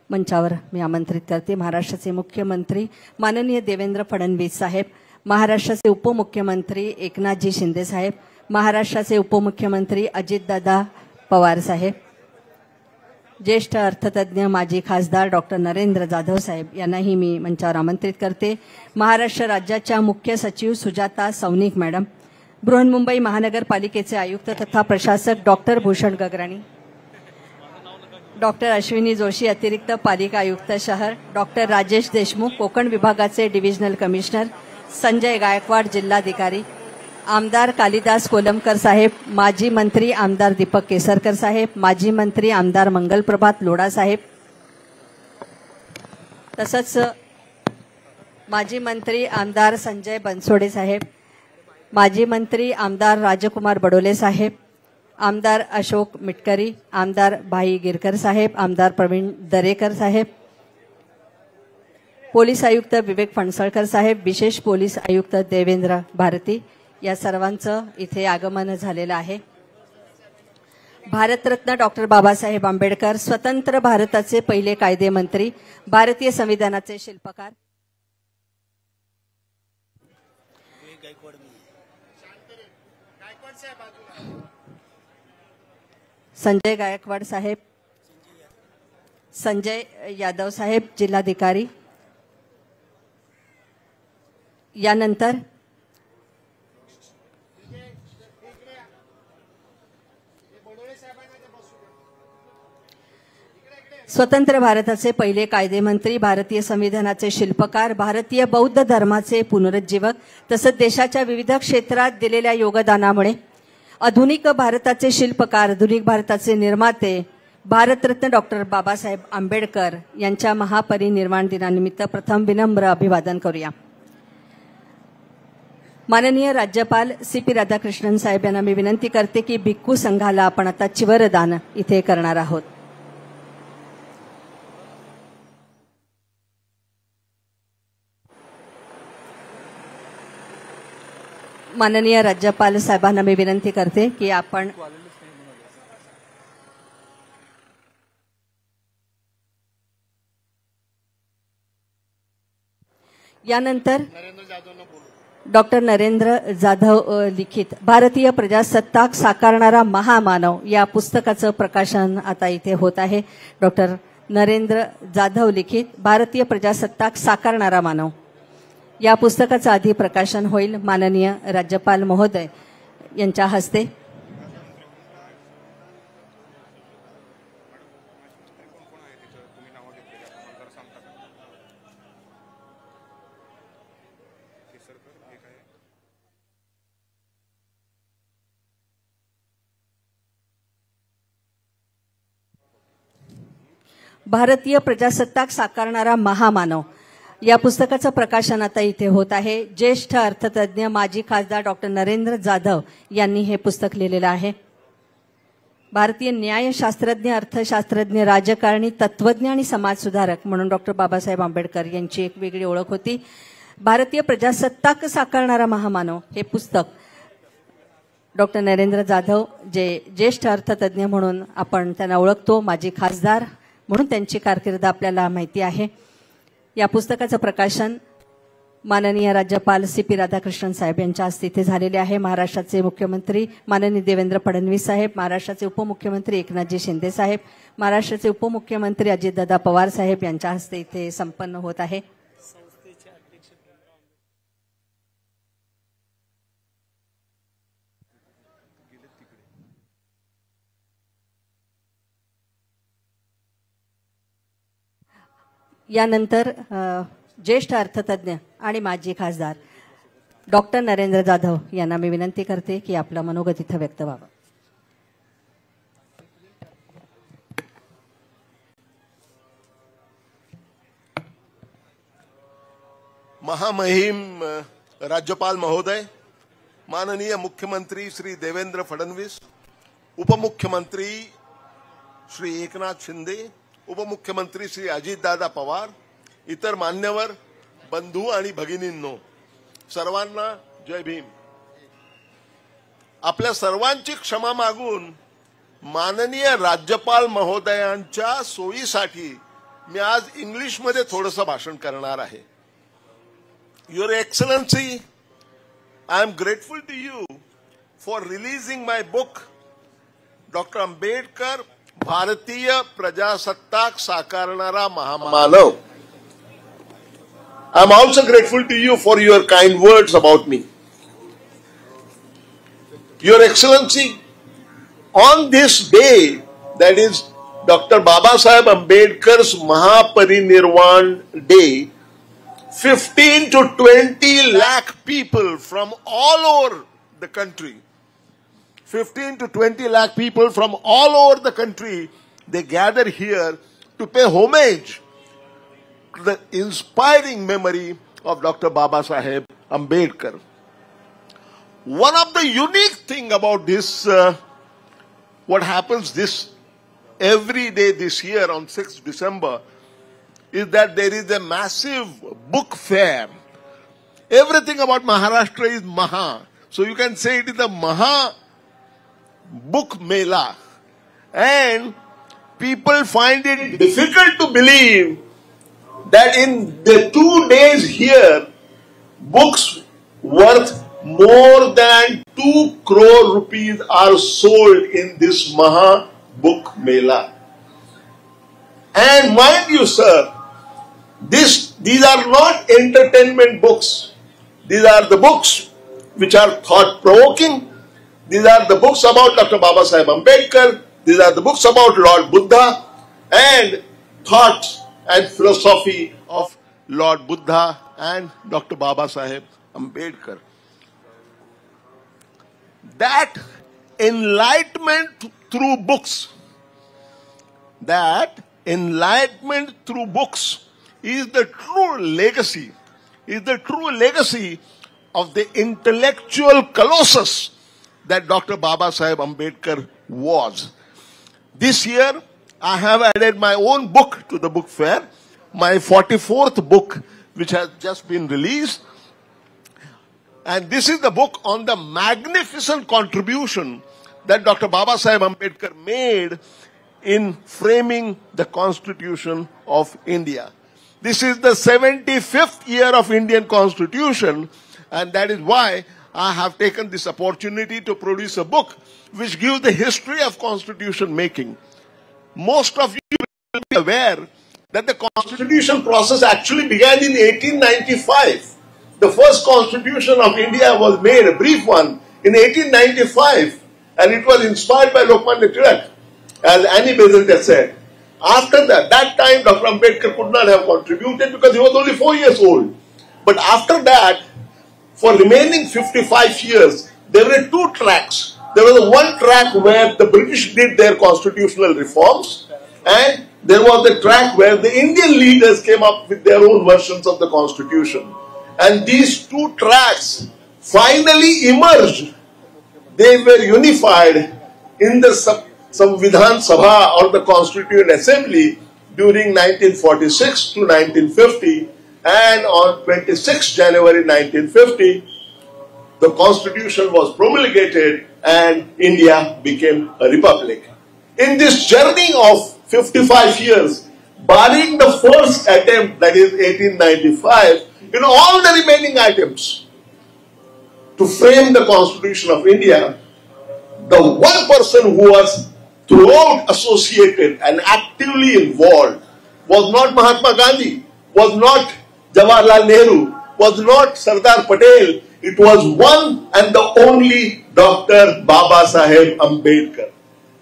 मंचावर मी आमंत्रित करते महाराष्ट्राचे मुख्यमंत्री माननीय देवेंद्र फडणवीस साहेब, महाराष्ट्राचे उपमुख्यमंत्री एकनाथजी शिंदे साहेब, महाराष्ट्राचे उपमुख्यमंत्री अजितदादा पवार साहेब, ज्येष्ठ अर्थतज्ञ माजी खासदार डॉक्टर नरेंद्र जाधव साहेब यांनाही मी मंचावर आमंत्रित करते। महाराष्ट्र राज्याच्या मुख्य सचिव सुजाता सौनिक मॅडम, बृहन्मुंबई महानगरपालिकेचे आयुक्त तथा प्रशासक डॉक्टर भूषण गगराणी, डॉक्टर अश्विनी जोशी अतिरिक्त पालिका आयुक्त शहर, डॉक्टर राजेश देशमुख कोकण विभागाचे डिव्हिजनल कमिशनर, संजय गायकवाड जिल्हाधिकारी, आमदार कालिदास कोलमकर साहेब, माजी मंत्री आमदार दीपक केसरकर साहेब, माजी मंत्री आमदार मंगलप्रभात लोढा साहेब, तसंच माजी मंत्री आमदार संजय बनसोडे साहेब, माजी मंत्री आमदार राजकुमार बडोले साहेब, आमदार अशोक मिटकरी, आमदार भाई गिरकर साहेब, आमदार प्रवीण दरेकर साहेब, पोलीस आयुक्त विवेक फणसळकर साहेब, विशेष पोलीस आयुक्त देवेंद्र भारती या सर्वांचं इथे आगमन झालेलं आहे। भारतरत्न डॉक्टर बाबासाहेब आंबेडकर, स्वतंत्र भारताचे पहिले कायदेमंत्री, भारतीय संविधानाचे शिल्पकार संजय गायकवाड साहेब, संजय यादव साहेब जिल्हाधिकारी, यानंतर स्वतंत्र भारताचे पहिले कायदेमंत्री, भारतीय संविधानाचे शिल्पकार, भारतीय बौद्ध धर्माचे पुनरुज्जीवक तसंच देशाच्या विविध क्षेत्रात दिलेल्या योगदानामुळे आधुनिक भारताचे शिल्पकार, आधुनिक भारताचे निर्माते भारतरत्न डॉक्टर बाबासाहेब आंबेडकर यांच्या महापरिनिर्वाण दिनानिमित्त प्रथम विनम्र अभिवादन करूया। माननीय राज्यपाल CP राधाकृष्णन साहेब यांना मी विनंती करते की भिक्खू संघाला आपण आता चिवरदान इथे करणार आहोत। माननीय राज्यपाल साहेबांना मी विनंती करते की आपण यानंतर डॉक्टर नरेंद्र जाधव लिखित भारतीय प्रजासत्ताक साकारणारा महामानव या पुस्तकाचं प्रकाशन आता इथे होत आहे। डॉक्टर नरेंद्र जाधव लिखित भारतीय प्रजासत्ताक साकारणारा मानव या पुस्तकाचं आधी प्रकाशन होईल माननीय राज्यपाल महोदय यांच्या हस्ते। भारतीय प्रजासत्ताक साकारणारा महामानव या पुस्तकाचं प्रकाशन आता इथे होत आहे। ज्येष्ठ अर्थतज्ञ माजी खासदार डॉक्टर नरेंद्र जाधव यांनी हे पुस्तक लिहिलेलं आहे। भारतीय न्यायशास्त्रज्ञ, अर्थशास्त्रज्ञ, राजकारणी, तत्वज्ञ आणि समाजसुधारक म्हणून डॉक्टर बाबासाहेब आंबेडकर यांची एक वेगळी ओळख होती। भारतीय प्रजासत्ताक साकारणारा महामानव हे पुस्तक डॉक्टर नरेंद्र जाधव जे ज्येष्ठ अर्थतज्ञ म्हणून आपण त्यांना ओळखतो, माजी खासदार म्हणून त्यांची कारकीर्द आपल्याला माहिती आहे। या पुस्तकाचं प्रकाशन माननीय राज्यपाल CP राधाकृष्णन साहेब यांच्या हस्ते इथे झालेले आहे। महाराष्ट्राचे मुख्यमंत्री माननीय देवेंद्र फडणवीस साहेब, महाराष्ट्राचे उपमुख्यमंत्री एकनाथजी शिंदे साहेब, महाराष्ट्राचे उपमुख्यमंत्री अजितदादा पवार साहेब यांच्या हस्ते इथे संपन्न होत आहे। यानंतर ज्येष्ठ अर्थतज्ञ आणि माजी खासदार डॉक्टर नरेंद्र जाधव यांना मी विनंती करते की आपलं मनोगत इथं व्यक्त व्हावं. महामहिम राज्यपाल महोदय, माननीय मुख्यमंत्री श्री देवेंद्र फडणवीस, उपमुख्यमंत्री श्री एकनाथ शिंदे, उपमुख्यमंत्री श्री अजितदादा पवार, इतर मान्यवर बंधू आणि भगिनींनो, सर्वांना जय भीम. आपल्या सर्वांची क्षमा मागून माननीय राज्यपाल महोदयांच्या सोयीसाठी मी आज इंग्लिशमध्ये थोडंसं भाषण करणार आहे. Your Excellency, I am grateful to you for releasing my book, Dr. Ambedkar, भारतीय प्रजासत्ताक साकारणारा महामानव. I am also grateful to you for your kind words about me. Your Excellency, on this day, that is Dr. Babasaheb Ambedkar's Mahaparinirvan Day, 15 to 20 lakh people from all over the country, 15 to 20 lakh people from all over the country, they gather here to pay homage to the inspiring memory of Dr. Babasaheb Ambedkar. One of the unique thing about this, what happens this every day this year on 6th December, is that there is a massive book fair. Everything about Maharashtra is Maha. So you can say it is the Maha Book Mela. And people find it difficult to believe that in the 2 days here, books worth more than 2 crore rupees are sold in this Maha Book Mela. And mind you, sir, these are not entertainment books. These are the books which are thought-provoking. These are the books about Dr. Babasaheb Ambedkar. These are the books about Lord Buddha and thoughts and philosophy of Lord Buddha and Dr. Babasaheb Ambedkar. That enlightenment through books, is the true legacy, of the intellectual colossus that Dr. Babasaheb Ambedkar was. This year, I have added my own book to the book fair, my 44th book, which has just been released. And this is the book on the magnificent contribution that Dr. Babasaheb Ambedkar made in framing the Constitution of India. This is the 75th year of Indian Constitution, and that is why I have taken this opportunity to produce a book which gives the history of constitution making. Most of you will be aware that the constitution process actually began in 1895. The first constitution of India was made, a brief one, in 1895, and it was inspired by Lokmanya Tilak, as Annie Besant has said. After that time Dr. Ambedkar could not have contributed because he was only 4 years old. But after that, for remaining 55 years, there were 2 tracks. There was one track where the British did their constitutional reforms, and there was the track where the Indian leaders came up with their own versions of the constitution. And these 2 tracks finally emerged. They were unified in the Samvidhan Sabha or the Constituent Assembly during 1946 to 1950, and on 26 January 1950, the Constitution was promulgated and India became a republic. In this journey of 55 years, barring the first attempt, that is 1895, in all the remaining items to frame the Constitution of India, the one person who was throughout associated and actively involved was not Mahatma Gandhi, was not Jawaharlal Nehru, was not Sardar Patel. It was one and the only Dr. Babasaheb Ambedkar.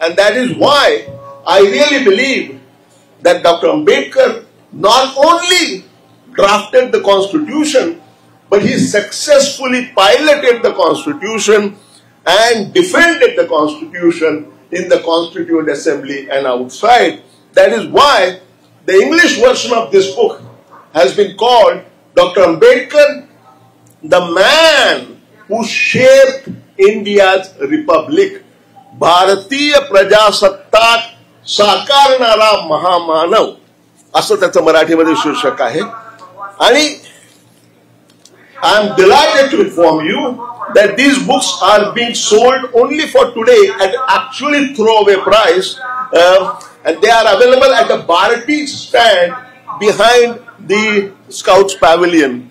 And that is why I really believe that Dr. Ambedkar not only drafted the constitution, but he successfully piloted the constitution and defended the constitution in the Constituent Assembly and outside. That is why the English version of this book has been called Dr. Ambedkar, the man who shaped India's republic. भारतीय प्रजासत्ताक साकारणारा महामानव असं त्याचं मराठीमध्ये शीर्षक आहे. आणि I am delighted to inform you that these books are being sold only for today at actually throwaway price, and they are available at the Bharati stand behind the Scouts Pavilion.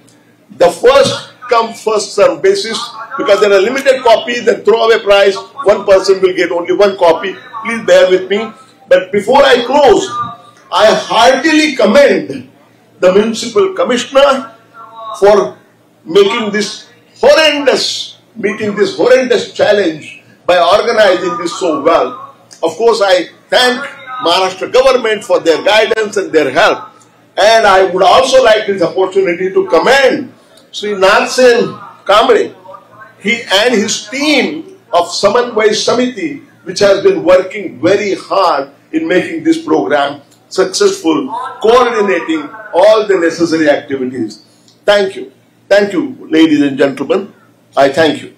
The first come first serve basis, because there are limited copies, then throwaway price, one person will get only one copy. Please bear with me. But before I close, I heartily commend the municipal commissioner for making this horrendous challenge by organizing this so well. Of course, I thank Maharashtra government for their guidance and their help. And I would also like this opportunity to commend Sri Nathsen Kamble, he and his team of Samanvay Samiti, which has been working very hard in making this program successful, coordinating all the necessary activities. Thank you. Thank you, ladies and gentlemen. I thank you.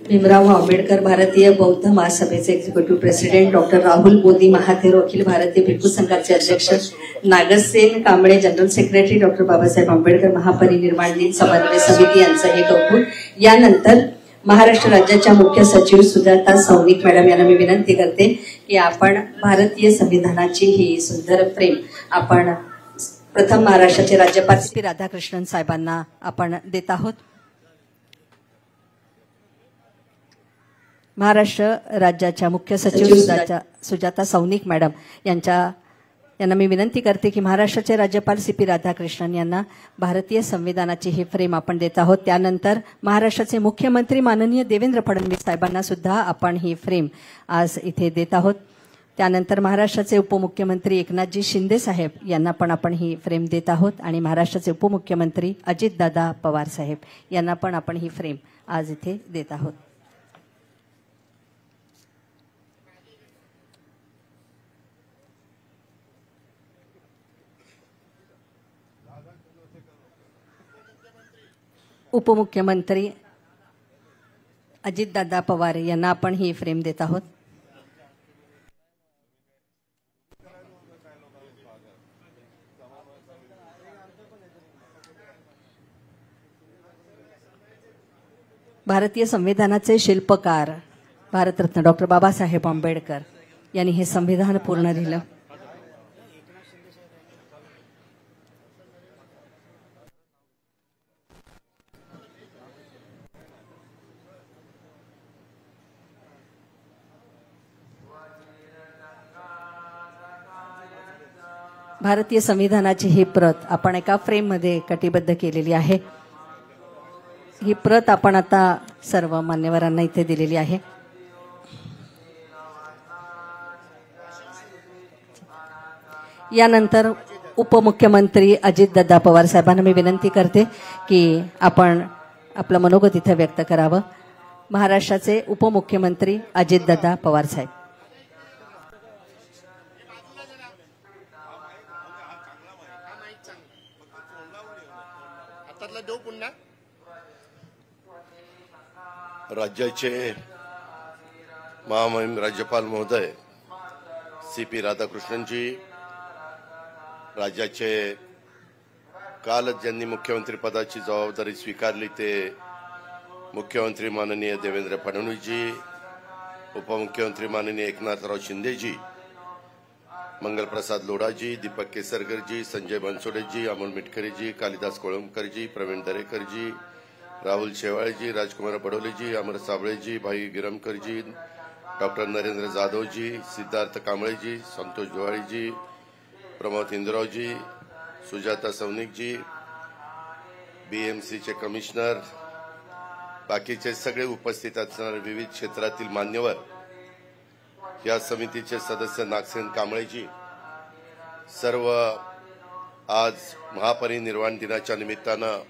Bhimrao Ambedkar भारतीय बौद्ध महासभेचे executive president doctor Rahul Bodhi Mahathero अखिल भारतीय भिक्खू संघाचे अध्यक्ष Nagsen Kamble general secretary doctor Babasaheb Ambedkar Mahaparinirvan Din समन्वय समिती यांचं हे कौतुक. यानंतर महाराष्ट्र राज्याच्या मुख्य सचिव सुजाता सौनिक मॅडम यांना मी विनंती करते की आपण भारतीय संविधानाची ही सुंदर फ्रेम आपण प्रथम महाराष्ट्राचे राज्यपाल सी राधाकृष्णन साहेबांना आपण देत आहोत. महाराष्ट्र राज्याच्या मुख्य सचिव सुजाता सौनिक मॅडम यांना मी विनंती करते की महाराष्ट्राचे राज्यपाल सी राधाकृष्णन यांना भारतीय संविधानाची ही फ्रेम आपण देत आहोत. त्यानंतर महाराष्ट्राचे मुख्यमंत्री माननीय देवेंद्र फडणवीस साहेबांना सुद्धा आपण ही फ्रेम आज इथे देत आहोत. त्यानंतर महाराष्ट्राचे उपमुख्यमंत्री एकनाथजी शिंदे साहेब यांना पण आपण ही फ्रेम देत आहोत आणि महाराष्ट्राचे उपमुख्यमंत्री अजितदादा पवार साहेब यांना पण आपण ही फ्रेम आज इथे देत आहोत. उपमुख्यमंत्री अजितदादा पवार यांना आपण ही फ्रेम देत आहोत. भारतीय संविधानाचे शिल्पकार भारतरत्न डॉक्टर बाबासाहेब आंबेडकर यांनी हे संविधान पूर्ण लिहिलं. भारतीय संविधानाची ही प्रत आपण एका फ्रेम मध्ये कटिबद्ध केलेली आहे. ही प्रत आपण आता सर्व मान्यवरांना इथे दिलेली आहे. यानंतर उपमुख्यमंत्री अजितदादा पवार साहेबांना मी विनंती करते की आपण आपलं मनोगत इथे व्यक्त करावं. महाराष्ट्राचे उपमुख्यमंत्री अजितदादा पवार साहेब. राज्याचे महामहिम राज्यपाल महोदय सी राधाकृष्णनजी, राज्याचे कालच ज्यांनी मुख्यमंत्री पदाची जबाबदारी स्वीकारली ते मुख्यमंत्री माननीय देवेंद्र फडणवीसजी, उपमुख्यमंत्री माननीय एकनाथराव शिंदेजी, मंगलप्रसाद लोढाजी, दीपक केसरकरजी, संजय बनसोडेजी, अमोल मिटकरीजी, कालिदास कोळंबकरजी, प्रवीण दरेकरजी, राहुल शेवाळेजी, राजकुमार बडोलेजी, अमर साबळेजी, भाई गिरमकरजी, डॉक्टर नरेंद्र जाधवजी, सिद्धार्थ कांबळेजी, संतोष दिवाळीजी, प्रमोद इंद्रावजी, सुजाता सौनिकजी, बीएमसीचे कमिशनर, बाकीचे सगळे उपस्थित असणारे विविध क्षेत्रातील मान्यवर, या समितीचे सदस्य नागसेन कांबळेजी, सर्व आज महापरिनिर्वाण दिनाच्या निमित्तानं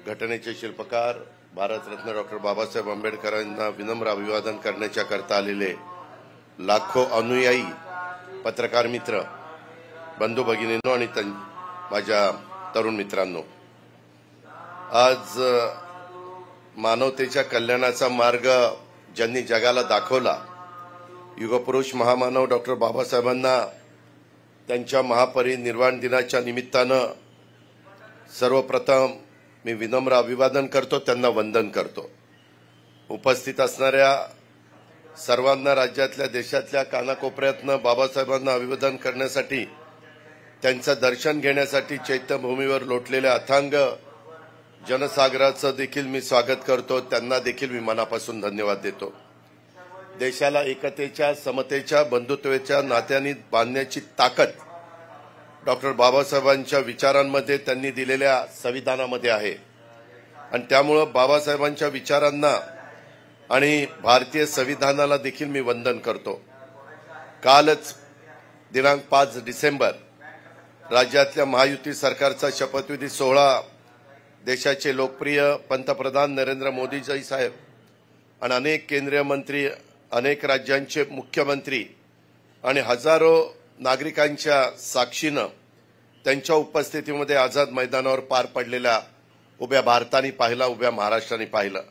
घटनेचे शिल्पकार भारतरत्न डॉक्टर बाबासाहेब आंबेडकरांना विनम्र अभिवादन करण्याच्या करता आलेले लाखो अनुयायी, पत्रकार मित्र, बंधू भगिनींनो आणि माझ्या तरुण मित्रांनो, आज मानवतेच्या कल्याणाचा मार्ग ज्यांनी जगाला दाखवला, युगपुरुष महामानव डॉक्टर बाबासाहेबांना त्यांच्या महापरिनिर्वाण दिनाच्या निमित्तानं सर्वप्रथम मी विनम्र अभिवादन करतो, त्यांना वंदन करतो. उपस्थित असणाऱ्या सर्वांना राज्यातल्या देशातल्या कानाकोपऱ्यातनं बाबासाहेबांना अभिवादन करण्यासाठी, त्यांचं दर्शन घेण्यासाठी चैत्यभूमीवर लोटलेल्या अथांग जनसागराचं देखील मी स्वागत करतो. त्यांना देखील मी मनापासून धन्यवाद देतो. देशाला एकतेच्या, समतेच्या, बंधुत्वाच्या नात्यांनी बांधण्याची ताकद डॉक्टर बाबासाहेबांच्या विचारांमध्ये, त्यांनी दिलेल्या संविधानामध्ये आहे. आणि त्यामुळं बाबासाहेबांच्या विचारांना आणि भारतीय संविधानाला देखील मी वंदन करतो. कालच दिनांक 5 डिसेंबर राज्यातल्या महायुती सरकारचा शपथविधी सोहळा देशाचे लोकप्रिय पंतप्रधान नरेंद्र मोदीजी साहेब आणि अनेक केंद्रीय मंत्री, अनेक राज्यांचे मुख्यमंत्री आणि हजारो नागरिकांच्या साक्षीनं त्यांच्या उपस्थितीमध्ये आझाद मैदानावर पार पडलेल्या उभ्या भारताने पाहिला, उभ्या महाराष्ट्राने पाहिलं.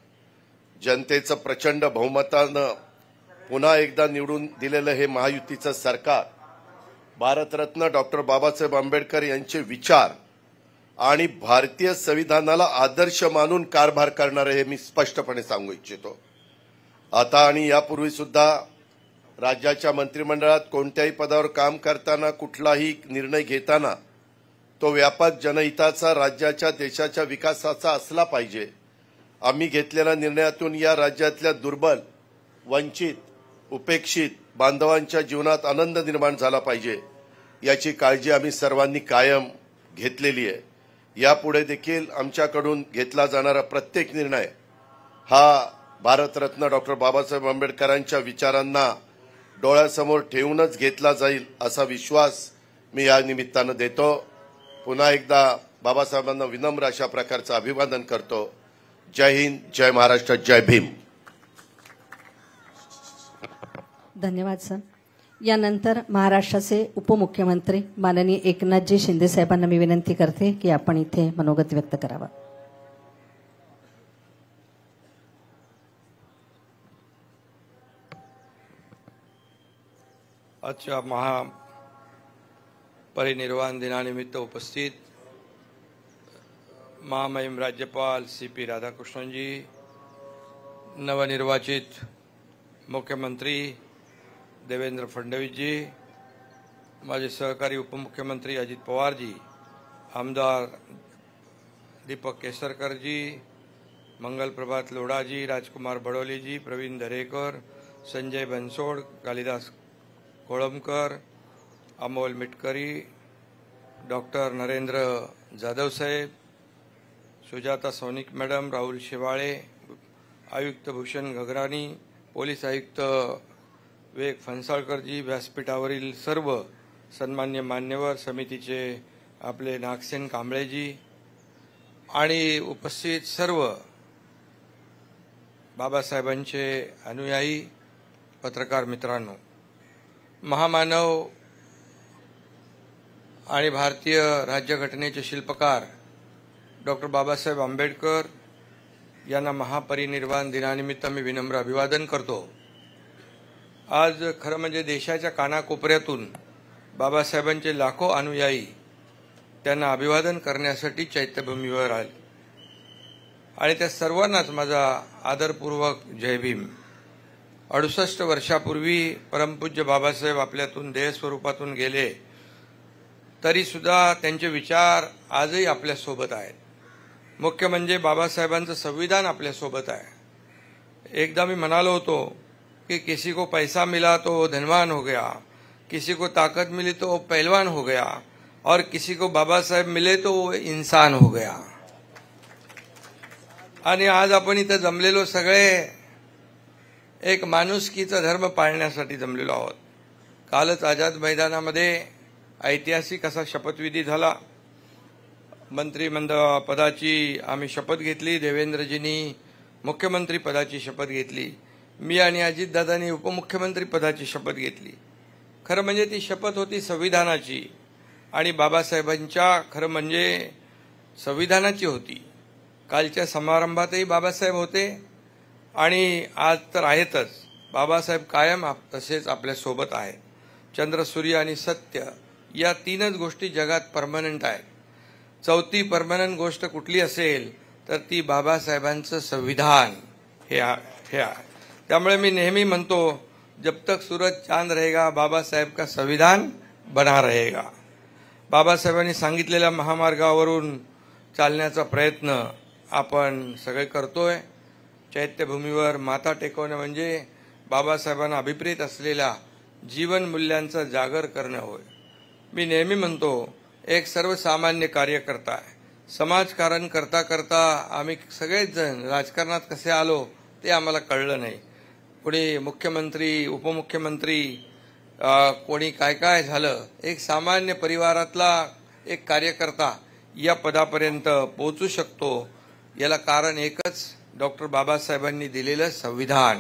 जनतेचं प्रचंड बहुमतानं पुन्हा एकदा निवडून दिलेलं हे महायुतीचं सरकार भारतरत्न डॉक्टर बाबासाहेब आंबेडकर यांचे विचार आणि भारतीय संविधानाला आदर्श मानून कारभार करणारे हे मी स्पष्टपणे सांगू इच्छितो. आता आणि यापूर्वी सुद्धा राज्याच्या मंत्रिमंडळात कोणत्याही पदावर काम करताना, कुठलाही निर्णय घेताना तो व्यापक जनहिताचा, राज्याच्या, देशाच्या विकासाचा असला पाहिजे. आम्ही घेतलेल्या निर्णयातून या राज्यातल्या दुर्बल, वंचित, उपेक्षित बांधवांच्या जीवनात आनंद निर्माण झाला पाहिजे, याची काळजी आम्ही सर्वांनी कायम घेतलेली आहे. यापुढे देखील आमच्याकडून घेतला जाणारा प्रत्येक निर्णय हा भारतरत्न डॉक्टर बाबासाहेब आंबेडकरांच्या विचारांना डोळ्यासमोर ठेवूनच घेतला जाईल, असा विश्वास मी या निमित्तानं देतो. पुन्हा एकदा बाबासाहेबांना विनम्र अशा प्रकारचं अभिवादन करतो. जय हिंद, जय महाराष्ट्र, जय भीम. धन्यवाद सर. यानंतर महाराष्ट्राचे उपमुख्यमंत्री माननीय एकनाथजी शिंदे साहेबांना मी विनंती करते की आपण इथे मनोगत व्यक्त करावं. आजच्या महापरिनिर्वाण दिनानिमित्त उपस्थित महामहिम राज्यपाल CP राधाकृष्णनजी, नवनिर्वाचित मुख्यमंत्री देवेंद्र फडणवीसजी, माझे सहकारी उपमुख्यमंत्री अजित पवारजी, आमदार दीपक केसरकरजी, मंगल प्रभात लोढाजी, राजकुमार बडोलेजी, प्रवीण दरेकर, संजय बनसोड, कालिदास कोळंबकर, अमोल मिटकरी, डॉक्टर नरेंद्र जाधव साहेब, सुजाता सौनिक मॅडम, राहुल शेवाळे, आयुक्त भूषण गगराणी, पोलीस आयुक्त विवेक फणसाळकरजी, व्यासपीठावरील सर्व सन्मान्य मान्यवर, समितीचे आपले नागसेन कांबळेजी आणि उपस्थित सर्व बाबासाहेबांचे अनुयायी, पत्रकार मित्रांनो, महामानव आणि भारतीय राज्यघटनेचे शिल्पकार डॉक्टर बाबासाहेब आंबेडकर यांना महापरिनिर्वाण दिनानिमित्त मी विनम्र अभिवादन करतो. आज खरं म्हणजे देशाच्या कानाकोपऱ्यातून बाबासाहेबांचे लाखो अनुयायी त्यांना अभिवादन करण्यासाठी चैत्यभूमीवर आले आणि त्या सर्वांनाच माझा आदरपूर्वक जय भीम. 68 वर्षापूर्वी परमपूज्य बाबासाहेब आपल्यातून देहस्वरूपातून गेले, तरी सुद्धा त्यांचे विचार आजही आपल्यासोबत आहेत. मुख्य म्हणजे बाबासाहेबांचं संविधान आपल्यासोबत आहे. एकदा मी म्हणालो होतो कि किसी को पैसा मिला तो धनवान हो गया, किसी को ताकत मिली तो पहलवान हो गया और किसी को बाबा साहेब मिले तो वो इंसान हो गया. आणि आज आपण इथं जमलेलो सगळे एक माणुसकीचा धर्म पाळण्यासाठी जमलेलो आहोत. कालच आझाद मैदानामध्ये ऐतिहासिक असा शपथविधी झाला. मंत्रिमंडळ पदाची आम्ही शपथ घेतली. देवेंद्रजींनी मुख्यमंत्री पदाची शपथ घेतली. मी आणि अजितदादांनी उपमुख्यमंत्री पदाची शपथ घेतली. खरं म्हणजे ती शपथ होती संविधानाची आणि बाबासाहेबांच्या खरं म्हणजे संविधानाची होती. कालच्या समारंभातही बाबासाहेब होते आणि आज तर आहेतच. बाबासाहेब कायम तसेच आपल्या सोबत आहेत. चंद्र, सूर्य आणि सत्य या तीनच गोष्टी जगात परमनंट आहेत. चौथी परमनंट गोष्ट कुठली असेल तर ती बाबासाहेबांचं संविधान हे आहे. त्यामुळे मी नेहमी म्हणतो, जब तक सूरज चांद रहेगा बाबा साहेब का संविधान बना रहेगा. बाबासाहेबांनी सांगितलेल्या महामार्गावरून चालण्याचा प्रयत्न आपण सगळे करतोय. चैत्यभूमीवर माथा टेकवणं म्हणजे बाबासाहेबांना अभिप्रेत असलेल्या जीवन मूल्यांचा जागर करणं होय. मी नेहमी म्हणतो, एक सर्वसामान्य कार्यकर्ता आहे. समाजकारण करता करता आम्ही सगळेच जण राजकारणात कसे आलो ते आम्हाला कळलं नाही. कोणी मुख्यमंत्री, उपमुख्यमंत्री, कोणी काय काय झालं. एक सामान्य परिवारातला एक कार्यकर्ता या पदापर्यंत पोहोचू शकतो. याला कारण एकच, डॉक्टर बाबासाहेबांनी दिलेलं संविधान.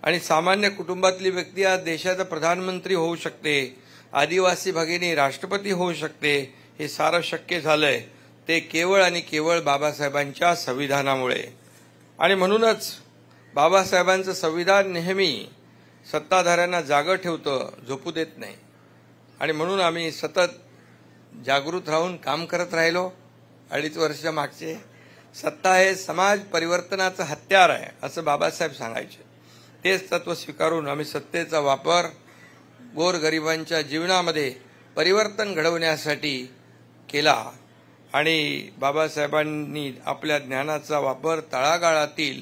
आणि सामान्य कुटुंबातली व्यक्ती आज देशाचा प्रधानमंत्री होऊ शकते, आदिवासी भगिनी राष्ट्रपती होऊ शकते. हे सारं शक्य झालंय ते केवळ आणि केवळ बाबासाहेबांच्या संविधानामुळे. आणि म्हणूनच बाबासाहेबांचं संविधान नेहमी सत्ताधाऱ्यांना जागं ठेवतं, झोपू देत नाही. आणि म्हणून आम्ही सतत जागृत राहून काम करत राहिलो. 2.5 वर्ष मागचे. सत्ता हे समाज परिवर्तनाचं हत्यार आहे असं बाबासाहेब सांगायचे. तेच तत्व स्वीकारून आम्ही सत्तेचा वापर गोरगरिबांच्या जीवनामध्ये परिवर्तन घडवण्यासाठी केला. आणि बाबासाहेबांनी आपल्या ज्ञानाचा वापर तळागाळातील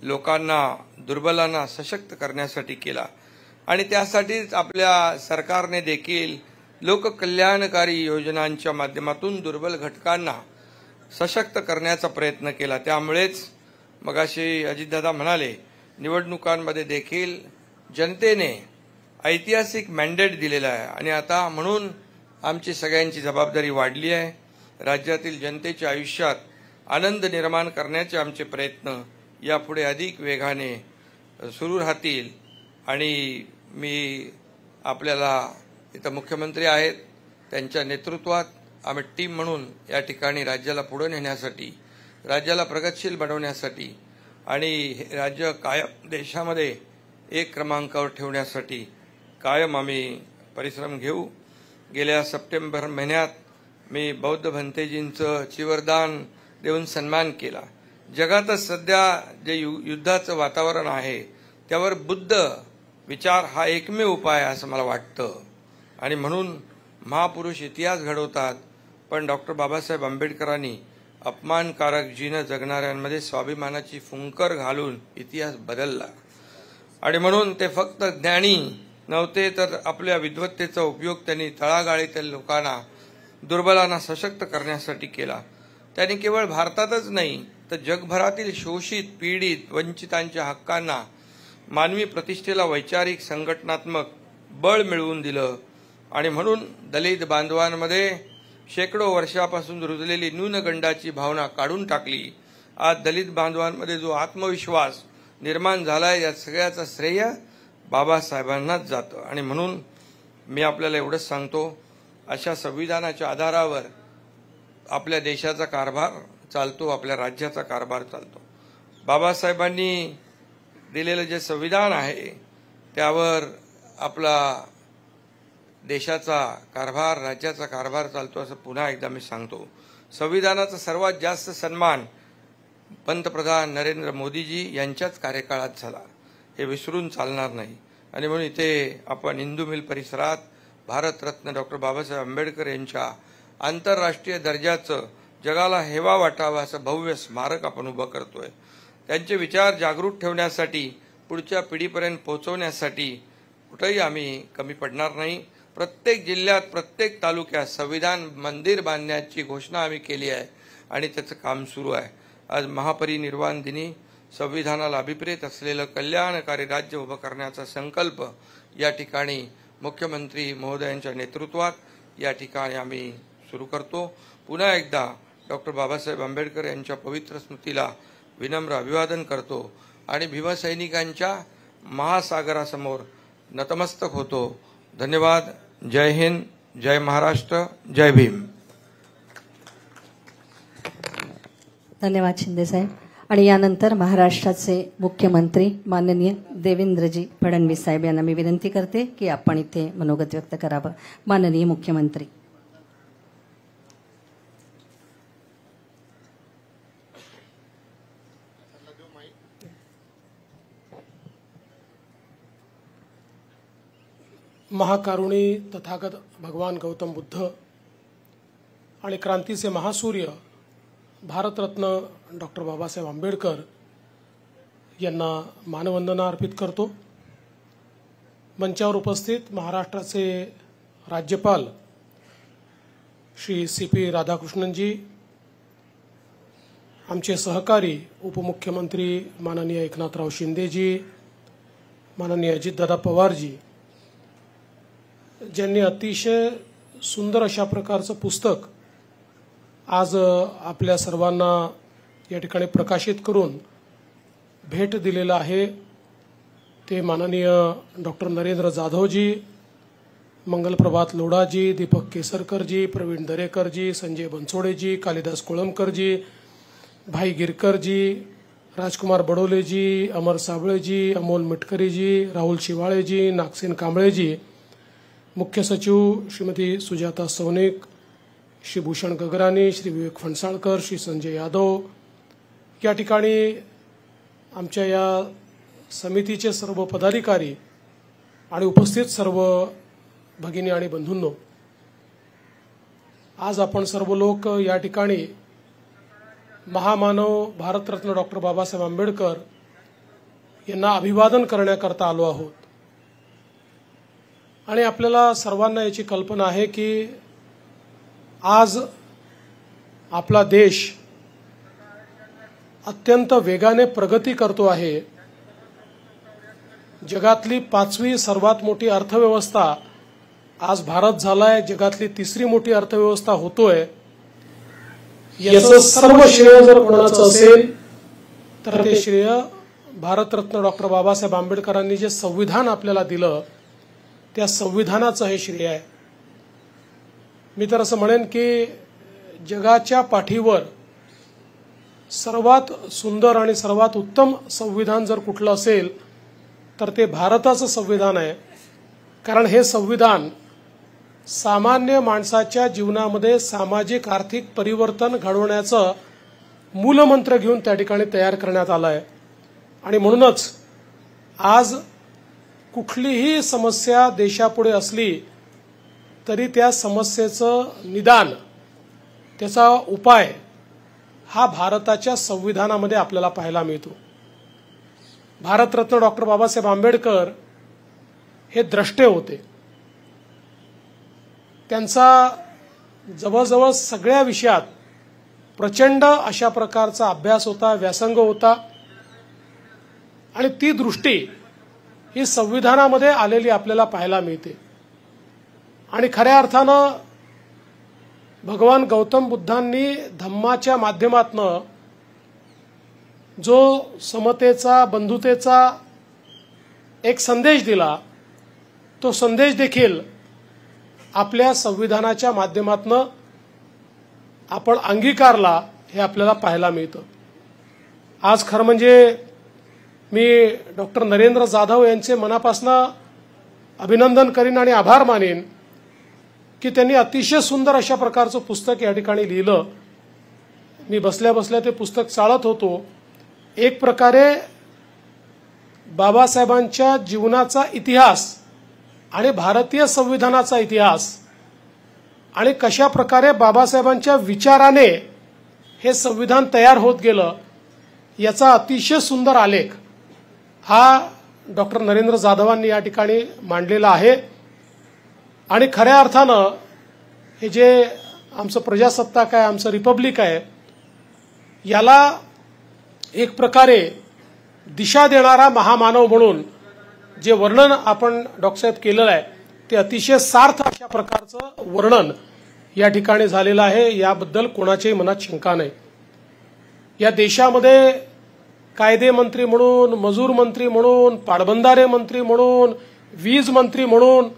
लोकांना, दुर्बलांना सशक्त करण्यासाठी केला. आणि त्यासाठीच आपल्या सरकारने देखील लोककल्याणकारी योजनांच्या माध्यमातून दुर्बल घटकांना सशक्त करण्याचा प्रयत्न केला. त्यामुळेच मगाशी अजितदादा म्हणाले, निवडणुकांमध्ये देखील जनतेने ऐतिहासिक मॅन्डेट दिलेला आहे. आणि आता म्हणून आमची सगळ्यांची जबाबदारी वाढली आहे. राज्यातील जनतेच्या आयुष्यात आनंद निर्माण करण्याचे आमचे प्रयत्न यापुढे अधिक वेगाने सुरू राहतील. आणि मी आपल्याला इथं मुख्यमंत्री आहेत, त्यांच्या नेतृत्वात आम्ही टीम म्हणून या ठिकाणी राज्याला पुढे नेण्यासाठी, राज्याला प्रगतशील बनवण्यासाठी आणि राज्य कायम देशामध्ये एक क्रमांकावर ठेवण्यासाठी कायम आम्ही परिश्रम घेऊ. गेल्या सप्टेंबर महिन्यात मी बौद्ध भंतेजींचं चिवरदान देऊन सन्मान केला. जगातच सध्या जे युद्धाचं वातावरण आहे त्यावर बुद्ध विचार हा एकमेव उपाय आहे असं मला वाटतं. आणि म्हणून महापुरुष इतिहास घडवतात, पण डॉक्टर बाबासाहेब आंबेडकरांनी अपमानकारक जीवन जगणाऱ्यांमध्ये स्वाभिमानाची फुंकर घालून इतिहास बदलला. आणि म्हणून ते फक्त ज्ञानी नव्हते, तर आपल्या विद्वत्तेचा उपयोग त्यांनी तळागाळीतील लोकांना, दुर्बलांना सशक्त करण्यासाठी केला. त्यांनी केवळ भारतातच नाही तर जगभरातील शोषित, पीडित, वंचितांच्या हक्कांना, मानवी प्रतिष्ठेला वैचारिक संघटनात्मक बळ मिळवून दिलं. आणि म्हणून दलित बांधवांमध्ये शेकडो वर्षापासून रुजलेली न्यूनगंडाची भावना काढून टाकली. आज दलित बांधवांमध्ये जो आत्मविश्वास निर्माण झालाय या सगळ्याचं श्रेय बाबासाहेबांनाच जातं. आणि म्हणून मी आपल्याला एवढंच सांगतो, अशा संविधानाच्या आधारावर आपल्या देशाचा कारभार चालतो, आपल्या राज्याचा कारभार चालतो. बाबासाहेबांनी दिलेलं जे संविधान आहे त्यावर आपला देशाचा कारभार, राज्याचा कारभार चालतो असं पुन्हा एकदा मी सांगतो. संविधानाचा सर्वात जास्त सन्मान पंतप्रधान नरेंद्र मोदीजी यांच्याच कार्यकाळात झाला, हे विसरून चालणार नाही. आणि म्हणून इथे आपण इंदू मिल परिसरात भारतरत्न डॉक्टर बाबासाहेब आंबेडकर यांच्या आंतरराष्ट्रीय दर्जाचं, जगाला हेवा वाटावा असं भव्य स्मारक आपण उभं करतोय. त्यांचे विचार जागृत ठेवण्यासाठी, पुढच्या पिढीपर्यंत पोहोचवण्यासाठी कुठेही आम्ही कमी पडणार नाही. प्रत्येक जिल्ह्यात, प्रत्येक तालुक्यात संविधान मंदिर बांधण्याची घोषणा आम्ही केली आहे आणि त्याचं काम सुरू आहे. आज महापरिनिर्वाण दिनी संविधानाला अभिप्रेत असलेलं कल्याणकारी राज्य उभं करण्याचा संकल्प या ठिकाणी मुख्यमंत्री महोदयांच्या नेतृत्वात या ठिकाणी आम्ही सुरू करतो। पुन्हा एकदा डॉक्टर बाबासाहेब आंबेडकर यांच्या पवित्र स्मृतीला विनम्र अभिवादन करतो आणि भीमसैनिकांच्या महासागरासमोर नतमस्तक होतो। धन्यवाद। जय हिंद, जय महाराष्ट्र, जय भीम। धन्यवाद शिंदे साहेब। आणि यानंतर महाराष्ट्राचे मुख्यमंत्री माननीय देवेंद्रजी फडणवीस साहेब यांना मी विनंती करते की आपण इथे मनोगत व्यक्त करावं। माननीय मुख्यमंत्री। महाकारुणी तथागत भगवान गौतम बुद्ध आणि क्रांतीचे महासूर्य भारतरत्न डॉक्टर बाबासाहेब आंबेडकर यांना मानवंदना अर्पित करतो। मंचावर उपस्थित महाराष्ट्राचे राज्यपाल श्री CP राधाकृष्णनजी, आमचे सहकारी उपमुख्यमंत्री माननीय एकनाथराव शिंदेजी, माननीय अजितदादा पवारजी, ज्यांनी अतिशय सुंदर अशा प्रकारचं पुस्तक आज आपल्या सर्वांना या ठिकाणी प्रकाशित करून भेट दिलेलं आहे, ते माननीय डॉक्टर नरेंद्र जाधवजी, मंगलप्रभात लोढाजी, दीपक केसरकरजी, प्रवीण दरेकरजी, संजय बनसोडेजी, कालिदास कोळंबकरजी, भाई गिरकरजी, राजकुमार बडोलेजी, अमर साबळेजी, अमोल मिटकरीजी, राहुल शिवाळेजी, नागसेन कांबळेजी, मुख्य सचिव श्रीमती सुजाता सौनिक, श्री भूषण गगरानी, श्री विवेक फणसाळकर, श्री संजय यादव, या ठिकाणी आमच्या या समितीचे सर्व पदाधिकारी आणि उपस्थित सर्व भगिनी आणि बंधूंनो, आज आपण सर्व लोक या ठिकाणी महामानव भारतरत्न डॉक्टर बाबासाहेब आंबेडकर यांना अभिवादन करण्याकरता आलो आहोत। आणि आपल्याला सर्वांना याची कल्पना आहे की आज आपला देश अत्यंत वेगाने प्रगती करतो आहे। जगातली 5वी सर्वात मोठी अर्थव्यवस्था आज भारत झालाय, जगातली 3री मोठी अर्थव्यवस्था होतोय। याचं सर्व श्रेय जर कोणाचं असेल तर ते श्रेय भारतरत्न डॉक्टर बाबासाहेब आंबेडकरांनी जे संविधान आपल्याला दिलं त्या संविधानाचं हे श्रेय आहे। मी तर असं म्हणेन की जगाच्या पाठीवर सर्वात सुंदर आणि सर्वात उत्तम संविधान जर कुठलं असेल तर ते भारताचं संविधान आहे। कारण हे संविधान सामान्य माणसाच्या जीवनामध्ये सामाजिक आर्थिक परिवर्तन घडवण्याचं मूलमंत्र घेऊन त्या ठिकाणी तयार करण्यात आलं आहे। आणि म्हणूनच आज कुठलीही समस्या देशापुढे असली तरी त्या समस्येचं निदान, त्याचा उपाय हा भारताच्या संविधानामध्ये आपल्याला पाहायला मिळतो। भारतरत्न डॉक्टर बाबासाहेब आंबेडकर हे द्रष्टे होते। त्यांचा जवळजवळ सगळ्या विषयात प्रचंड अशा प्रकारचा अभ्यास होता, व्यासंग होता आणि ती दृष्टी ही संविधानामध्ये आलेली आपल्याला पाहायला मिळते। आणि खऱ्या अर्थानं भगवान गौतम बुद्धांनी धम्माच्या माध्यमातनं जो समतेचा, बंधुतेचा एक संदेश दिला, तो संदेश देखील आपल्या संविधानाच्या माध्यमातनं आपण अंगीकारला हे आपल्याला पाहायला मिळतं। आज खरं म्हणजे मी डॉक्टर नरेंद्र जाधव यांचे मनापासून अभिनंदन करीन आणि आभार मानेन की त्यांनी अतिशय सुंदर अशा प्रकारचं पुस्तक या ठिकाणी लिहिलं। मी बसल्या बसल्या ते पुस्तक चाळत होतो। एक प्रकारे बाबासाहेबांच्या जीवनाचा इतिहास आणि भारतीय संविधानाचा इतिहास आणि कशा प्रकारे बाबासाहेबांच्या विचाराने हे संविधान तयार होत गेलं याचा अतिशय सुंदर आलेख हा डॉक्टर नरेंद्र जाधवांनी या ठिकाणी मांडलेला आहे। आणि खऱ्या अर्थानं हे जे आमचं प्रजासत्ताक आहे, आमचं रिपब्लिक आहे, याला एक प्रकारे दिशा देणारा महामानव म्हणून जे वर्णन आपण डॉक्टर साहेब केलेलं आहे ते अतिशय सार्थ अशा प्रकारचं वर्णन या ठिकाणी झालेलं आहे, याबद्दल कोणाच्याही मनात शंका नाही. या देशामध्ये कायदे मंत्री म्हणून, मजूर मंत्री म्हणून, पाटबंधारे मंत्री म्हणून, वीज मंत्री म्हणून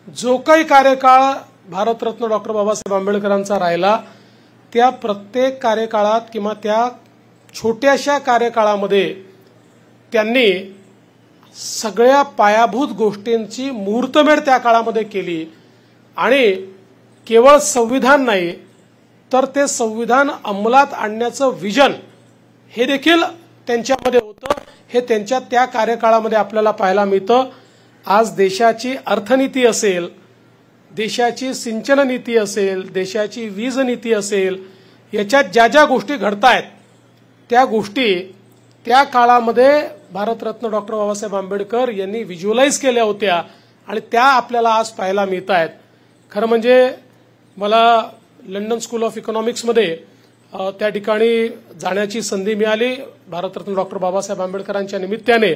जो काही कार्यकाळ भारतरत्न डॉक्टर बाबासाहेब आंबेडकरांचा राहिला त्या प्रत्येक कार्यकाळात किंवा त्या छोट्याशा कार्यकाळामध्ये त्यांनी सगळ्या पायाभूत गोष्टींची मुहूर्तमेढ त्या काळामध्ये केली आणि केवळ संविधान नाही तर ते संविधान अंमलात आणण्याचं विजन हे देखील त्यांच्यामध्ये होतं. हे त्यांच्या त्या कार्यकाळामध्ये आपल्याला पाहायला मिळतं. आज देशाची अर्थनीती असेल, देशाची सिंचन नीती असेल, देशाची वीज नीती असेल, याच्यात ज्या ज्या गोष्टी घडतायत त्या गोष्टी त्या काळामध्ये भारतरत्न डॉक्टर बाबासाहेब आंबेडकर यांनी व्हिज्युअलाइज केल्या होत्या आणि त्या आपल्याला आज पाहायला मिळत आहेत. खरं म्हणजे मला लंडन स्कूल ऑफ इकॉनॉमिक्समध्ये त्या ठिकाणी जाण्याची संधी मिळाली भारतरत्न डॉक्टर बाबासाहेब आंबेडकरांच्या निमित्ताने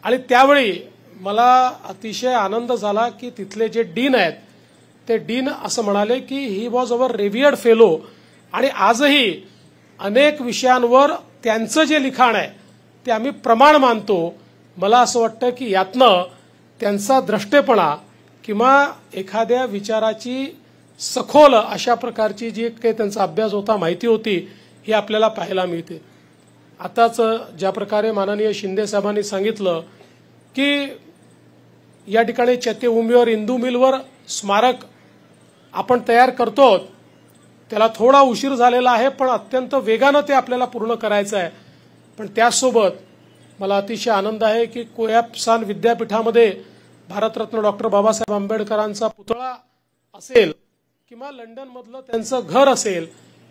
आणि त्यावेळी मला अतिशय आनंद झाला की तिथले जे डीन आहेत ते डीन असं म्हणाले की ही वॉज अवर रेव्हियर्ड फेलो आणि आजही अनेक विषयांवर त्यांचं जे लिखाण आहे ते आम्ही प्रमाण मानतो. मला असं वाटतं की यातनं त्यांचा द्रष्टेपणा किंवा एखाद्या विचाराची सखोल अशा प्रकारची जी काही त्यांचा अभ्यास होता, माहिती होती, ही आपल्याला पाहायला मिळते. आताच ज्या प्रकारे माननीय शिंदे साहेबांनी सांगितलं की या ठिकाणी चैत्यभूमीवर इंदू मिलवर स्मारक आपण तयार करतो, त्याला थोडा उशीर झालेला आहे पण अत्यंत वेगानं ते आपल्याला पूर्ण करायचं आहे. पण त्यासोबत मला अतिशय आनंद आहे की कोयाप्सान विद्यापीठामध्ये भारतरत्न डॉक्टर बाबासाहेब आंबेडकरांचा पुतळा असेल किंवा लंडनमधलं त्यांचं घर असेल,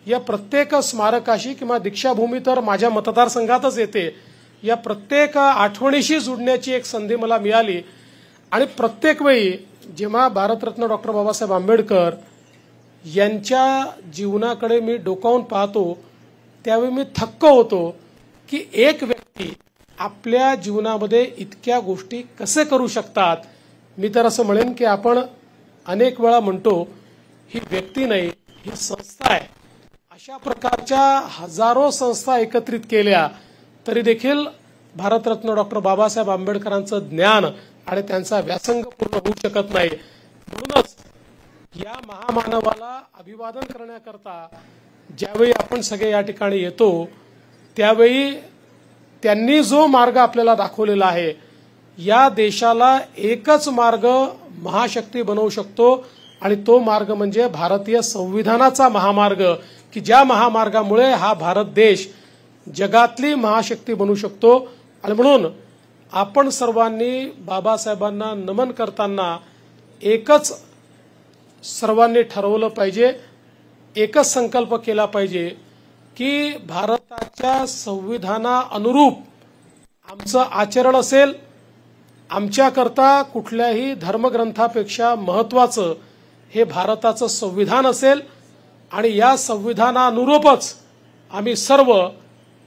या प्रत्येक स्मारकाशी किंवा दीक्षाभूमी तर माझ्या मतदारसंघातच येते, या प्रत्येक आठवणीशी जुडण्याची एक संधी मला मिळाली. आणि प्रत्येक वेळी जेव्हा भारतरत्न डॉक्टर बाबासाहेब आंबेडकर यांच्या जीवनाकडे मी डोकावून पाहतो त्यावेळी मी थक्क होतो की एक व्यक्ती आपल्या जीवनामध्ये इतक्या गोष्टी कसे करू शकतात. मी तर असं म्हणेन की आपण अनेक वेळा म्हणतो ही व्यक्ती नाही, ही संस्था आहे. अशा प्रकारच्या हजारो संस्था एकत्रित केल्या तरी देखील भारतरत्न डॉक्टर बाबासाहेब आंबेडकरांचं ज्ञान आणि त्यांचा व्यासंग पूर्ण होऊ शकत नाही. म्हणूनच या महामानवाला अभिवादन करण्याकरता ज्यावेळी आपण सगळे या ठिकाणी येतो त्यावेळी त्यांनी जो मार्ग आपल्याला दाखवलेला आहे, या देशाला एकच मार्ग महाशक्ती बनवू शकतो आणि तो मार्ग म्हणजे भारतीय संविधानाचा महामार्ग, की ज्या महामार्गामुळे हा भारत देश जगातली महाशक्ती बनू शकतो. आणि म्हणून आपण सर्वांनी बाबासाहेबांना नमन करताना एकच सर्वांनी ठरवलं पाहिजे, एकच संकल्प केला पाहिजे की भारताच्या संविधाना अनुरूप आमचं आचरण असेल. आमच्याकरता कुठल्याही धर्मग्रंथापेक्षा महत्वाचं हे भारताचं संविधान असेल आणि या संविधानानुरूपच आम्ही सर्व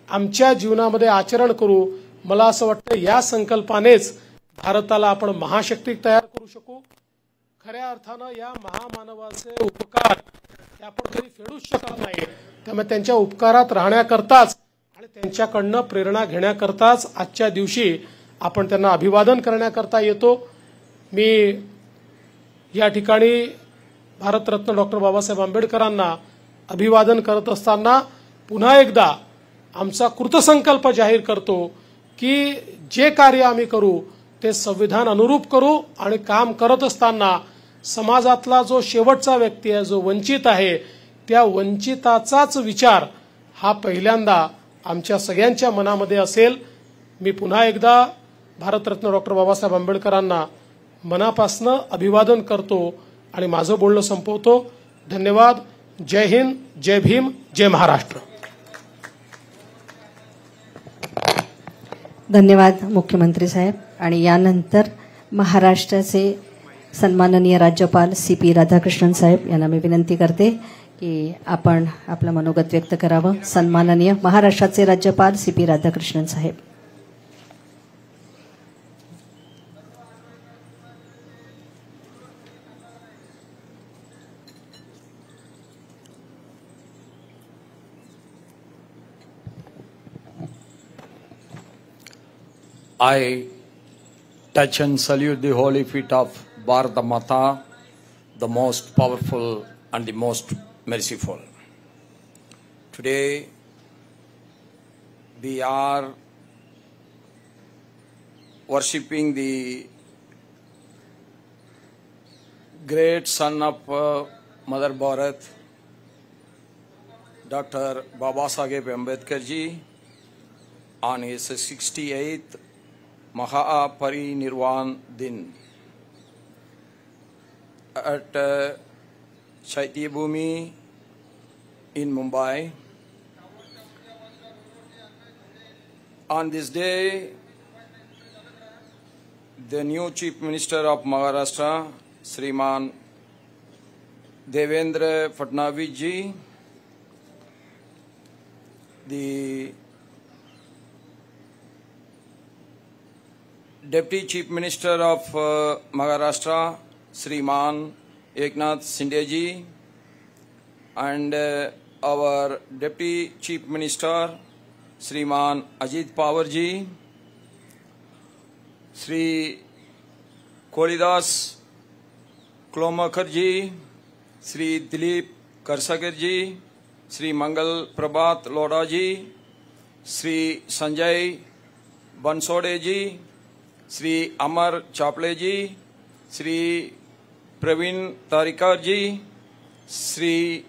आमच्या जीवनामध्ये आचरण करू. मला असं वाटतं या संकल्पानेच भारताला आपण महाशक्ती तयार करू शकू. खऱ्या अर्थानं या महामानवाचे उपकार हे आपण कधी फेडूच शकत नाही. त्यामुळे त्यांच्या उपकारात राहण्याकरताच आणि त्यांच्याकडनं प्रेरणा घेण्याकरताच आजच्या दिवशी आपण त्यांना अभिवादन करण्याकरता येतो. मी या ठिकाणी भारतरत्न डॉक्टर बाबासाहेब आंबेडकरांना अभिवादन करत असताना पुन्हा एकदा आमचा कृतसंकल्प जाहीर करतो की जे कार्य आम्ही करू ते संविधान अनुरूप करू आणि काम करत असताना समाजातला जो शेवटचा व्यक्ती आहे, जो वंचित आहे, त्या वंचिताचाच विचार हा पहिल्यांदा आमच्या सगळ्यांच्या मनामध्ये असेल. मी पुन्हा एकदा भारतरत्न डॉक्टर बाबासाहेब आंबेडकरांना मनापासनं अभिवादन करतो आणि माझं बोलणं संपवतो. धन्यवाद. जय हिंद, जय भीम, जय महाराष्ट्र. धन्यवाद मुख्यमंत्री साहेब. आणि यानंतर महाराष्ट्राचे सन्माननीय राज्यपाल CP राधाकृष्णन साहेब यांना मी विनंती करते की आपण आपलं मनोगत व्यक्त करावं. सन्माननीय महाराष्ट्राचे राज्यपाल CP Radhakrishnan Saheb. I touch and salute the holy feet of Bharata Mata, the most powerful and the most merciful. Today, we are worshipping the great son of Mother Bharat, Dr. Babasaheb Ambedkar ji, on his 68th Mahaparinirvan Din at Chaitya Bhumi in Mumbai. On this day, the new Chief Minister of Maharashtra, Shriman Devendra Fadnavis ji, the Deputy Chief Minister of Maharashtra, Shriman Eknath Shinde ji, and our Deputy Chief Minister, Shriman Ajit Pawar ji, Shri Kolidas Klomakar ji, Shri Dilip Karsagar ji, Shri Mangal Prabhat Loda ji, Shri Sanjay Bansode ji, Shri Amar Chaple ji, Shri Praveen Tarikar ji, Shri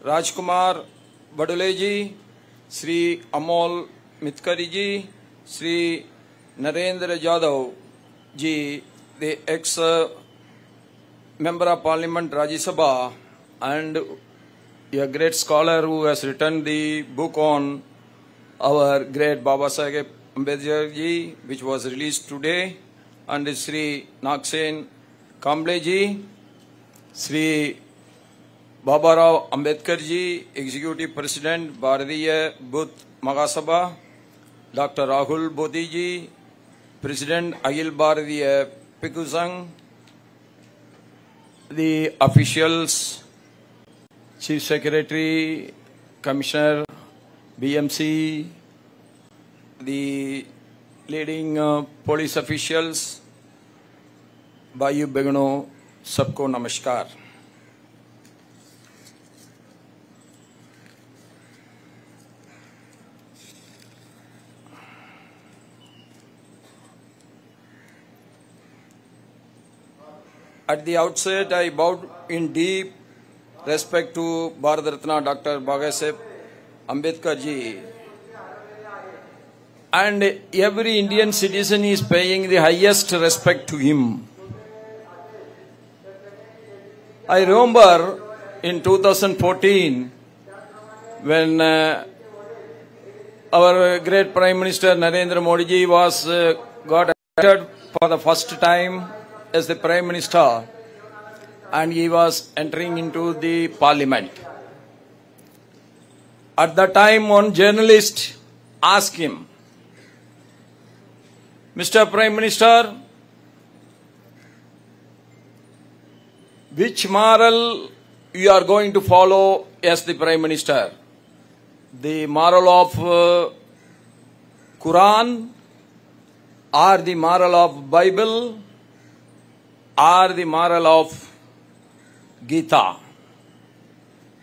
Rajkumar Badole ji, Shri Amol Mitkari ji, Shri Narendra Jadhav ji, the ex-member of Parliament Rajya Sabha and a great scholar who has written the book on our great Babasaheb Ambedkar ji, which was released today, and Shri Naksen Kamble ji, Shri Babarao Ambedkar ji, Executive President Bharatiya Buddh Mahasabha, Dr. Rahul Bodhi ji, President Akhil Bharatiya Bhikkhu Sangh, the officials, Chief Secretary, Commissioner, BMC, the leading police officials, Bhaiyo Begno, सबको नमस्कार. At the outset, I bow in deep respect to Bharat Ratna Dr. Babasaheb Ambedkar ji. And every Indian citizen is paying the highest respect to him. I remember in 2014 when our great Prime Minister Narendra Modi ji was got elected for the first time as the Prime Minister, and he was entering into the Parliament. At that time, one journalist asked him, Mr. Prime Minister, which moral you are going to follow as the Prime Minister? The moral of Quran, or the moral of Bible, or the moral of Gita?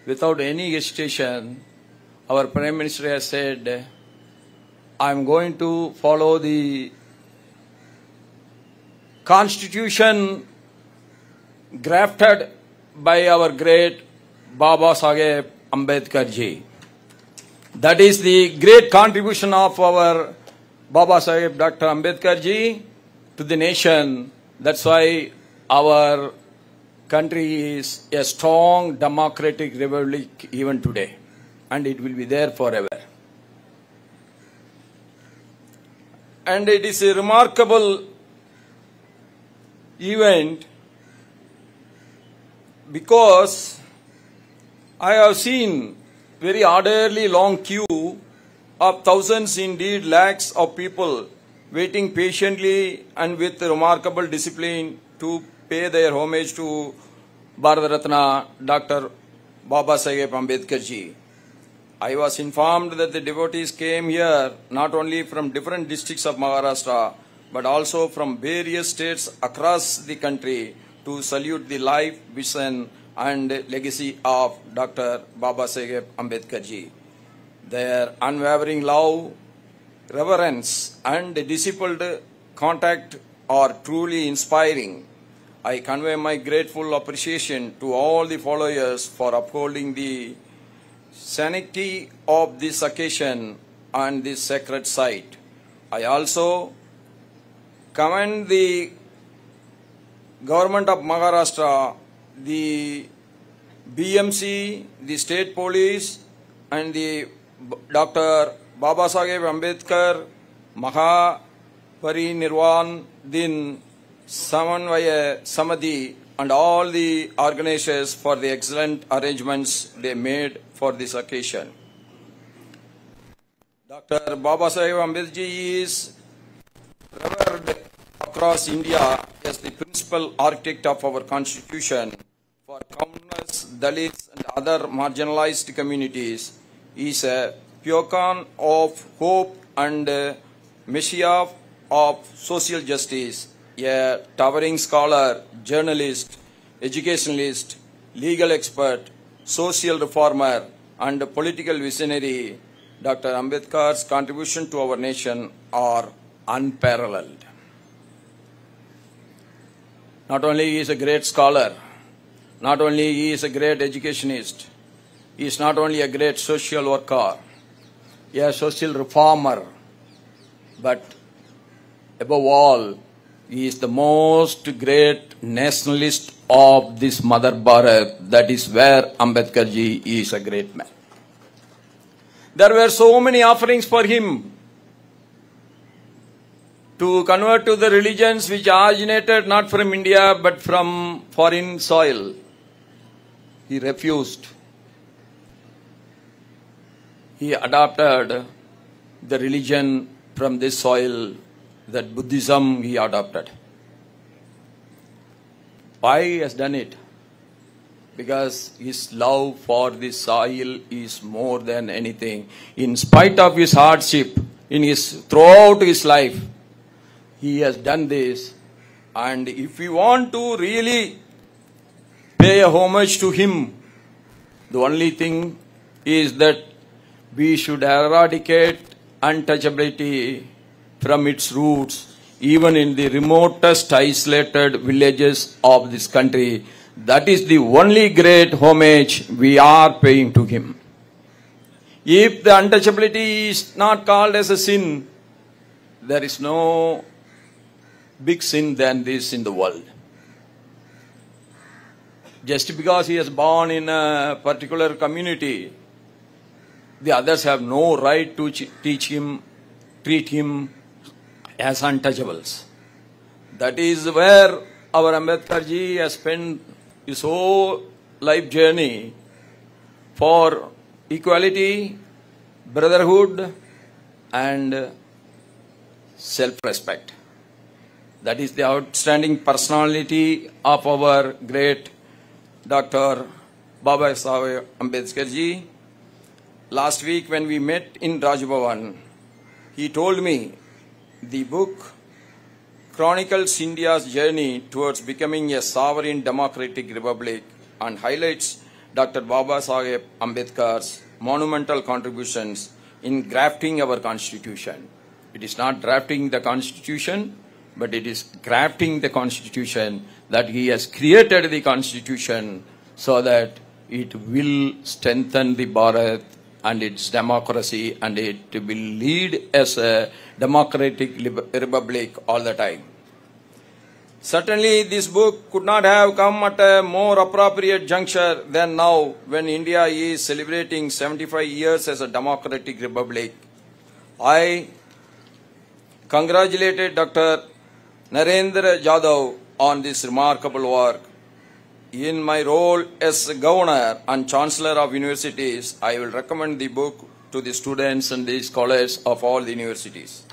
Without any hesitation, our Prime Minister has said, I am going to follow the Constitution grafted by our great Babasaheb Ambedkar ji. That is the great contribution of our Babasaheb Dr. Ambedkar ji to the nation. That's why our country is a strong democratic republic even today, and it will be there forever. And it is a remarkable event because I have seen very orderly long queue of thousands, indeed lakhs of people waiting patiently and with remarkable discipline to pay their homage to Bharat Ratna Dr. Baba Saheb Ambedkar ji. I was informed that the devotees came here not only from different districts of Maharashtra but also from various states across the country to salute the life, vision and legacy of Dr. Baba Saheb Ambedkar ji. Their unwavering love, reverence and discipled contact are truly inspiring. I convey my grateful appreciation to all the followers for upholding the sanctity of this occasion and this sacred site. I also commend the government of Maharashtra, the BMC, the state police and the Dr. Baba Saheb Ambedkar Maha Parinirvan Din Samanvaya Samadhi and all the organizers for the excellent arrangements they made for this occasion. Dr. Baba Saheb Ambedkar ji is revered across India as the principal architect of our constitution for countless Dalits and other marginalized communities. He is a beacon of hope and messiah of social justice, a towering scholar, journalist, educationalist, legal expert, social reformer and political visionary. Dr. Ambedkar's contribution to our nation are unparalleled. Not only he is a great scholar, not only he is a great educationist, he is not only a great social worker, a social reformer, but above all, he is the most great nationalist of this Mother Bharat. That is where Ambedkar ji is a great man. There were so many offerings for him to convert to the religions which originated not from India but from foreign soil. He refused. He adopted the religion from this soil, that Buddhism he adopted. Why he has done it? Because his love for this soil is more than anything. In spite of his hardship, throughout his life, he has done this. And if we want to really pay a homage to him, the only thing is that we should eradicate untouchability from its roots, even in the remotest isolated villages of this country. That is the only great homage we are paying to him. If the untouchability is not called as a sin, there is no big sin than this in the world. Just because he is born in a particular community, the others have no right to treat him as untouchables. That is where our Ambedkar ji has spent his whole life journey for equality, brotherhood and self-respect. That is the outstanding personality of our great Dr. Baba Saheb Ambedkar ji. Last week when we met in Raj Bhavan, he told me the book chronicles India's journey towards becoming a sovereign democratic republic and highlights Dr. Baba Saheb Ambedkar's monumental contributions in grafting our constitution. It is not drafting the constitution, but it is grafting the constitution, that he has created the constitution so that it will strengthen the Bharat and its democracy, and it will lead as a democratic republic all the time. Certainly this book could not have come at a more appropriate juncture than now, when India is celebrating 75 years as a democratic republic. I congratulated Dr. Narendra Jadhav on this remarkable work. in my role as governor and chancellor of universities, I will recommend the book to the students and the scholars of all the universities.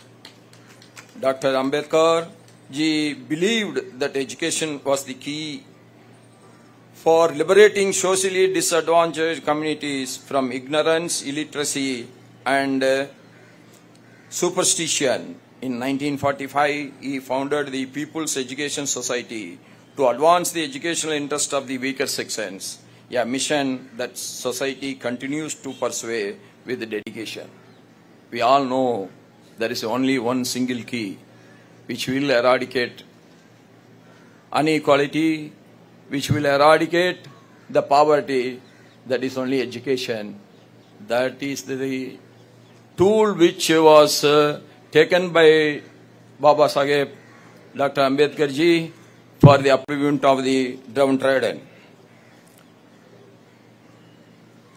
Dr. Ambedkar ji believed that education was the key for liberating socially disadvantaged communities from ignorance, illiteracy, and superstition. In 1945, he founded the People's Education Society to advance the educational interest of the weaker sections, a mission that society continues to pursue with dedication. We all know there is only one single key which will eradicate inequality, which will eradicate the poverty, that is only education. That is the tool which was taken by Baba Saheb, Dr. Ambedkar ji, for the upliftment of the downtrodden.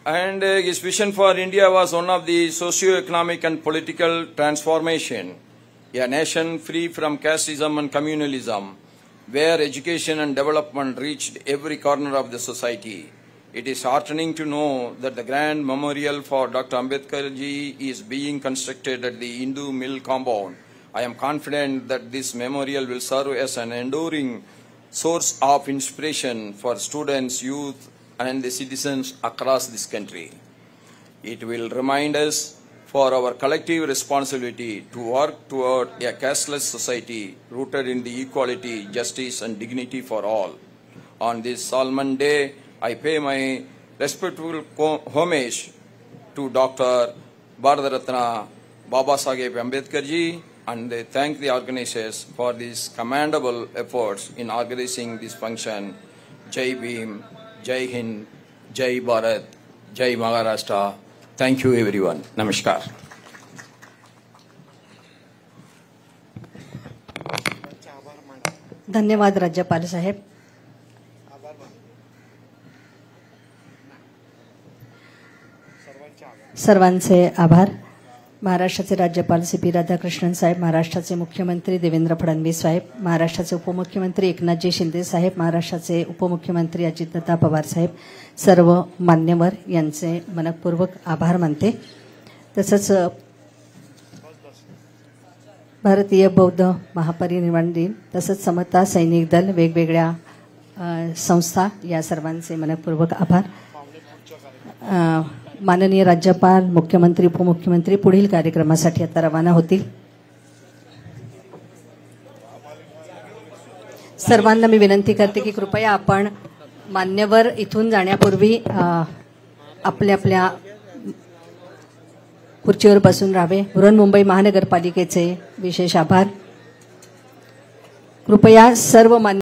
And his vision for India was one of the socio-economic and political transformation, a nation free from casteism and communalism, where education and development reached every corner of the society. It is heartening to know that the grand memorial for Dr. Ambedkar ji is being constructed at the Hindu Mill compound. I am confident that this memorial will serve as an enduring source of inspiration for students, youth, and the citizens across this country. It will remind us for our collective responsibility to work toward a casteless society rooted in the equality, justice, and dignity for all. On this solemn day, I pay my respectful homage to Dr. Bharat Ratna Baba Saheb Ambedkar ji, and they thank the organizers for these commendable efforts in organizing this function. Jai Bhim, Jai Hind, Jai Bharat, Jai Maharashtra. Thank you everyone. Namaskar. धन्यवाद राज्यपाल साहेब. सर्वांचे आभार. महाराष्ट्राचे राज्यपाल CP. Radhakrishnan साहेब, महाराष्ट्राचे मुख्यमंत्री देवेंद्र फडणवीस साहेब, महाराष्ट्राचे उपमुख्यमंत्री एकनाथजी शिंदे साहेब, महाराष्ट्राचे उपमुख्यमंत्री अजितदादा पवार साहेब, सर्व मान्यवर यांचे मनपूर्वक आभार मानते. तसंच भारतीय बौद्ध महापरिनिर्वाण दिन तसंच समता सैनिक दल वेगवेगळ्या संस्था या सर्वांचे मनपूर्वक आभार. माननीय राज्यपाल, मुख्यमंत्री, उपमुख्यमंत्री पुढील कार्यक्रमासाठी आता रवाना होतील. सर्वांना मी विनंती करते की कृपया आपण मान्यवर इथून जाण्यापूर्वी आपल्या आपल्या खुर्चीवर बसून राहावे. बृहन्मुंबई महानगरपालिकेचे विशेष आभार. कृपया सर्व मान्य